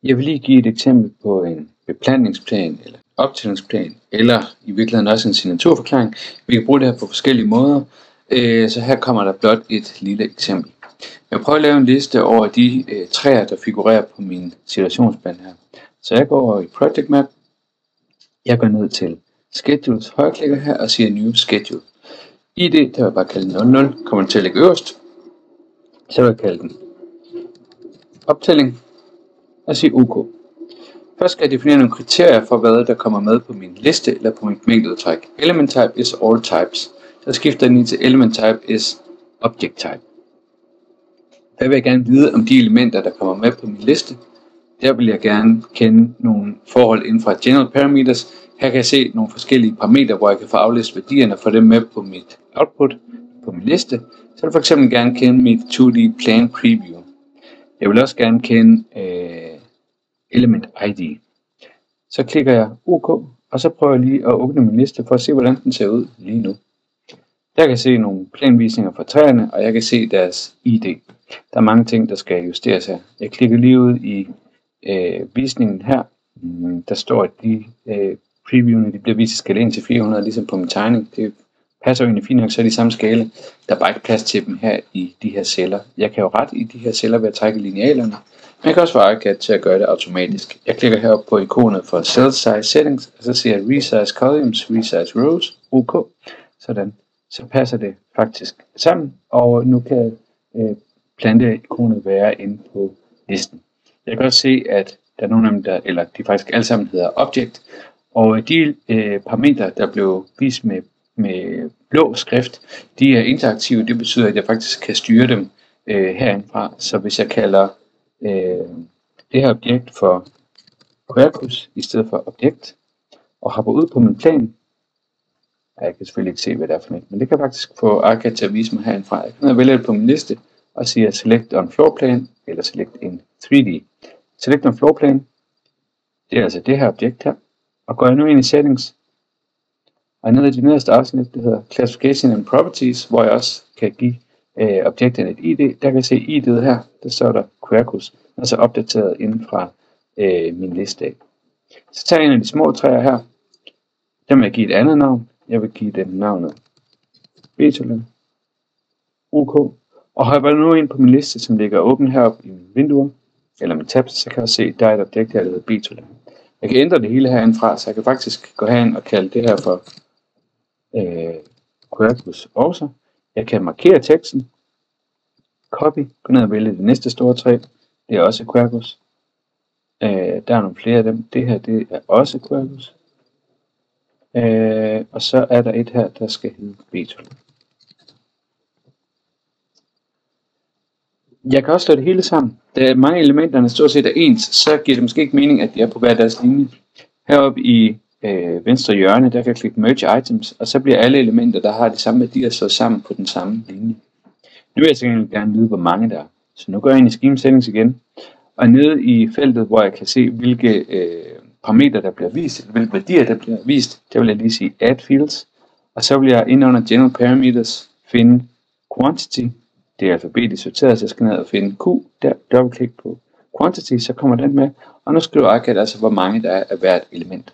Jeg vil lige give et eksempel på en beplantningsplan eller optællingsplan, eller i virkeligheden også en signaturforklaring. Vi kan bruge det her på forskellige måder, så her kommer der blot et lille eksempel. Jeg prøver at lave en liste over de træer, der figurerer på min situationsplan her. Så jeg går over i Project Map, jeg går ned til Schedules, højreklikker her og siger New Schedule. ID, der vil jeg bare kalde 00, kommer til at ligge øverst. Så vil jeg kalde den optælling og sige OK. Først skal jeg definere nogle kriterier for, hvad der kommer med på min liste eller på mit mængdeudtræk. Element type is all types. Så skifter den til element type is object type. Der vil jeg gerne vide om de elementer, der kommer med på min liste. Der vil jeg gerne kende nogle forhold inden for general parameters. Her kan jeg se nogle forskellige parametre, hvor jeg kan få aflæst værdierne for dem med på mit output, på min liste. Så vil jeg for eksempel gerne kende mit 2D plan preview. Jeg vil også gerne kende element ID. Så klikker jeg OK, og så prøver jeg lige at åbne min liste for at se, hvordan den ser ud lige nu. Jeg kan se nogle planvisninger fra træerne, og jeg kan se deres ID. Der er mange ting, der skal justeres her. Jeg klikker lige ud i visningen her. Der står, at de previewene de bliver vist i skala 1 til 400, ligesom på min tegning. Det passer jo egentlig fint nok, så er de samme skala. Der er bare ikke plads til dem her i de her celler. Jeg kan jo rette i de her celler ved at trække linealerne. Men jeg kan også få ArchiCAD til at gøre det automatisk. Jeg klikker heroppe på ikonet for Cell Size Settings, og så siger jeg Resize Columns, Resize Rows, OK. Sådan. Så passer det faktisk sammen, og nu kan plante-ikonet være inde på listen. Jeg kan også se, at der er nogle af dem, eller de faktisk alle sammen hedder Object, og de parametre, der blev vist med blå skrift, de er interaktive. Det betyder, at jeg faktisk kan styre dem herindfra. Så hvis jeg kalder det her objekt for Quercus i stedet for objekt, og hopper ud på min plan, jeg kan selvfølgelig ikke se, hvad det er for noget, men det kan faktisk få ArchiCAD til at vise mig herindfra. Jeg kan vælge det på min liste og sige Select on Floor Plan, eller Select in 3D. Select on Floor Plan, det er altså det her objekt her, og går jeg nu ind i Settings, og nede i det nederste afsnit, det hedder Classification and Properties, hvor jeg også kan give objekterne et ID. Der kan jeg se ID'et her, der står der Quercus, og så opdateret inden fra min liste af. Så tager jeg en af de små træer her, dem vil jeg give et andet navn. Jeg vil give dem navnet Betulin, OK, og hopper nu ind på min liste, som ligger åben heroppe i mine vinduer, eller min tabs, så kan jeg se, at der er et objekt her, der hedder Betulin. Jeg kan ændre det hele herindfra, så jeg kan faktisk gå herind og kalde det her for Quercus også. Jeg kan markere teksten, copy, gå ned og vælge det næste store træ, det er også Quercus. Der er nogle flere af dem, det her det er også Quercus. Og så er der et her, der skal hedde Betulin. Jeg kan også slå det hele sammen. Da mange elementerne stort set er ens, så giver det måske ikke mening, at de er på hver deres linje. Heroppe i venstre hjørne, der kan jeg klikke Merge Items, og så bliver alle elementer, der har de samme værdier, så sammen på den samme linje. Nu vil jeg så gerne vide, hvor mange der er. Så nu går jeg ind i Scheme Settings igen, og nede i feltet, hvor jeg kan se, hvilke parametre, der bliver vist, hvilke værdier, der bliver vist, der vil jeg lige sige Add Fields, og så vil jeg ind under General Parameters finde Quantity. Det er alfabetisk sorteret, så jeg skal ned og finde Q, der dobbeltklik på Quantity, så kommer den med, og nu skriver ArchiCAD altså, hvor mange der er af hvert element.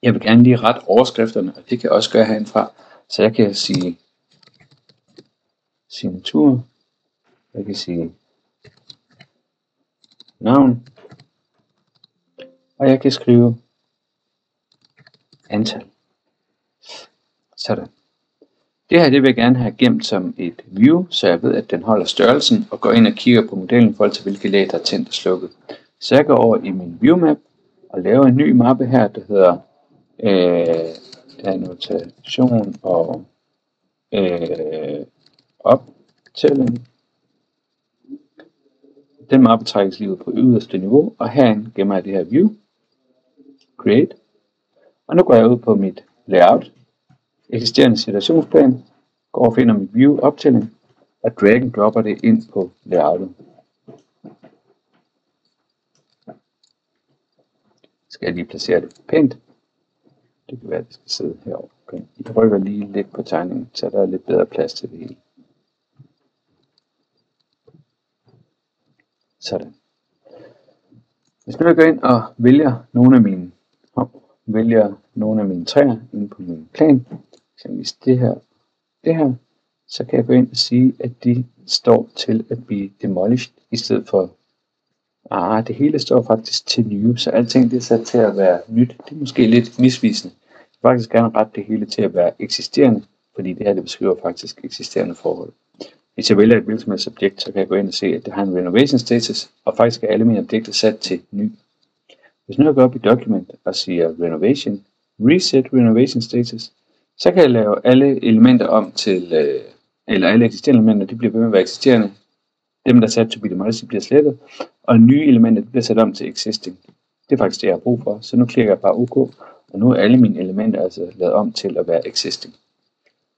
Jeg vil gerne lige rette overskrifterne, og det kan jeg også gøre herindfra, så jeg kan sige signatur, jeg kan sige navn, og jeg kan skrive antal. Sådan. Det her det vil jeg gerne have gemt som et view, så jeg ved, at den holder størrelsen, og går ind og kigger på modellen i forhold til, hvilke lag der er tændt og slukket. Så jeg går over i min viewmap og laver en ny mappe her, der hedder annotation og optælling. Den mappe trækkes lige ud på yderste niveau, og herinde gemmer jeg det her view, create, og nu går jeg ud på mit layout, eksisterende situationsplan, går og finder mit view optælling, og drag and dropper det ind på layoutet. Skal jeg lige placere det pænt. Det kan være, at det skal sidde herovre. Okay. Jeg rykker lige lidt på tegningen, så der er lidt bedre plads til det hele. Sådan. Hvis nu jeg går ind og vælger nogle af mine træer inde på min plan, eksempelvis det her, så kan jeg gå ind og sige, at de står til at blive demolished i stedet for, det hele står faktisk til nye, så alting det er sat til at være nyt. Det er måske lidt misvisende. Jeg vil faktisk gerne rette det hele til at være eksisterende, fordi det her det beskriver faktisk eksisterende forhold. Hvis jeg vælger et hvilket som helst objekt, så kan jeg gå ind og se, at det har en renovation status, og faktisk er alle mine objekter sat til ny. Hvis nu jeg går op i document og siger renovation, reset renovation status, så kan jeg lave alle elementer om til, eller alle eksisterende elementer, de bliver ved med at være eksisterende. Dem, der er sat to be demolished, bliver slettet, og nye elementer bliver sat om til existing. Det er faktisk det, jeg har brug for, så nu klikker jeg bare OK, og nu er alle mine elementer altså lavet om til at være existing.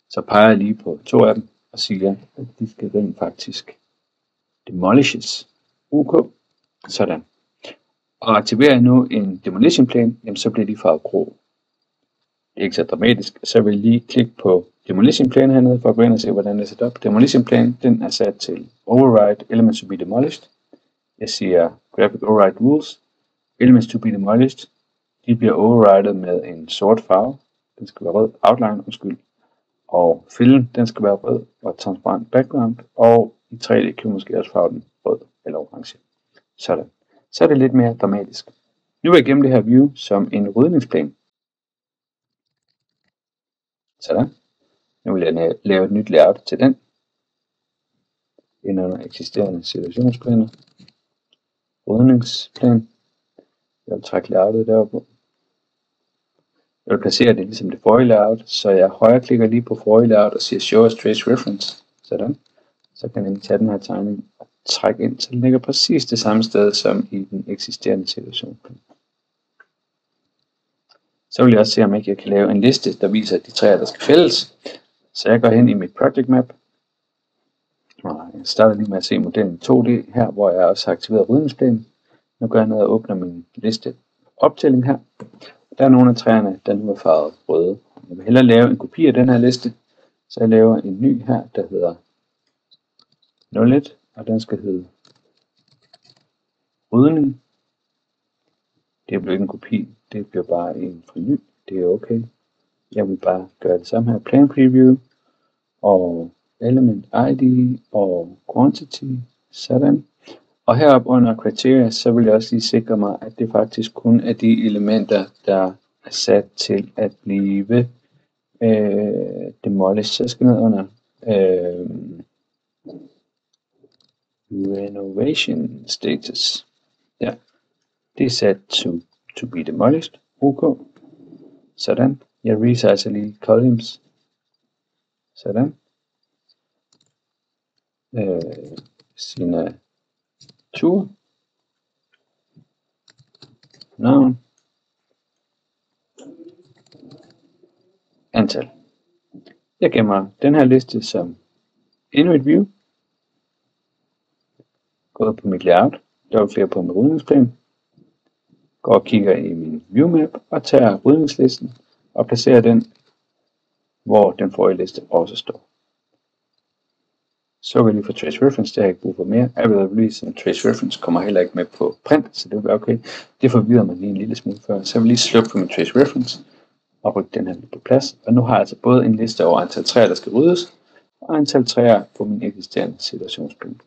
Så peger jeg lige på 2 af dem, og siger, at de skal rent faktisk demolishes. OK, sådan. Og aktiverer jeg nu en demolition plan, jamen så bliver de farvet grå. Det er ikke så dramatisk, så vil jeg lige klikke på demolition plan hernede, for at gå ind og se, hvordan det er sat op. Demolition plan, den er sat til override elements to be demolished. Jeg siger graphic override rules. Elements to be demolished, de bliver overridet med en sort farve. Den skal være rød, outline, og fillen, den skal være rød og transparent background, og i 3D kan vi måske også farve den rød eller orange. Sådan. Så er det lidt mere dramatisk. Nu vil jeg gemme det her view som en rydningsplan. Sådan. Nu vil jeg lave et nyt layout til den. Ind under eksisterende situationsplaner. Rydningsplan. Jeg vil trække layoutet deroppe. Jeg vil placere det ligesom det forrige layout, så jeg højreklikker lige på forrige layout og siger Show as Trace Reference. Sådan. Så kan jeg tage den her tegning og trække ind, så den ligger præcis det samme sted som i den eksisterende situation. Så vil jeg også se, om ikke jeg kan lave en liste, der viser de træer, der skal fældes. Så jeg går hen i mit Project Map. Og jeg starter lige med at se modellen 2D her, hvor jeg også har aktiveret rydningsplanen. Nu går jeg ned og åbner min liste optælling her. Der er nogle af træerne, der nu er farvet røde. Jeg vil hellere lave en kopi af den her liste, så jeg laver en ny her, der hedder 01, og den skal hedde rydning. Det bliver ikke en kopi, det bliver bare en fra ny, det er okay. Jeg vil bare gøre det samme her, plan preview, og element ID, og quantity, sådan. Og heroppe under criteria, så vil jeg også lige sikre mig, at det faktisk kun er de elementer, der er sat til at blive demolished. Så jeg skal ned under renovation status. Ja, det er sat to be demolished. OK. Sådan. Jeg resizer lige columns. Sådan. Signatur. Navn. Antal. Jeg gemmer den her liste som endnu et view. Går på mit layout. Dobbeltklikker på min rydningsplan. Går og kigger i min viewmap og tager rydningslisten og placerer den, hvor den forrige liste også står. Så vil jeg lige få trace reference, det har jeg ikke brug for mere. Availability som trace reference kommer heller ikke med på print, så det vil være okay. Det forvirrer mig lige en lille smule før. Så jeg vil lige slukke for min trace reference og rykke den her lidt på plads. Og nu har jeg altså både en liste over antal træer, der skal ryddes, og antal træer på min eksisterende situationsplan.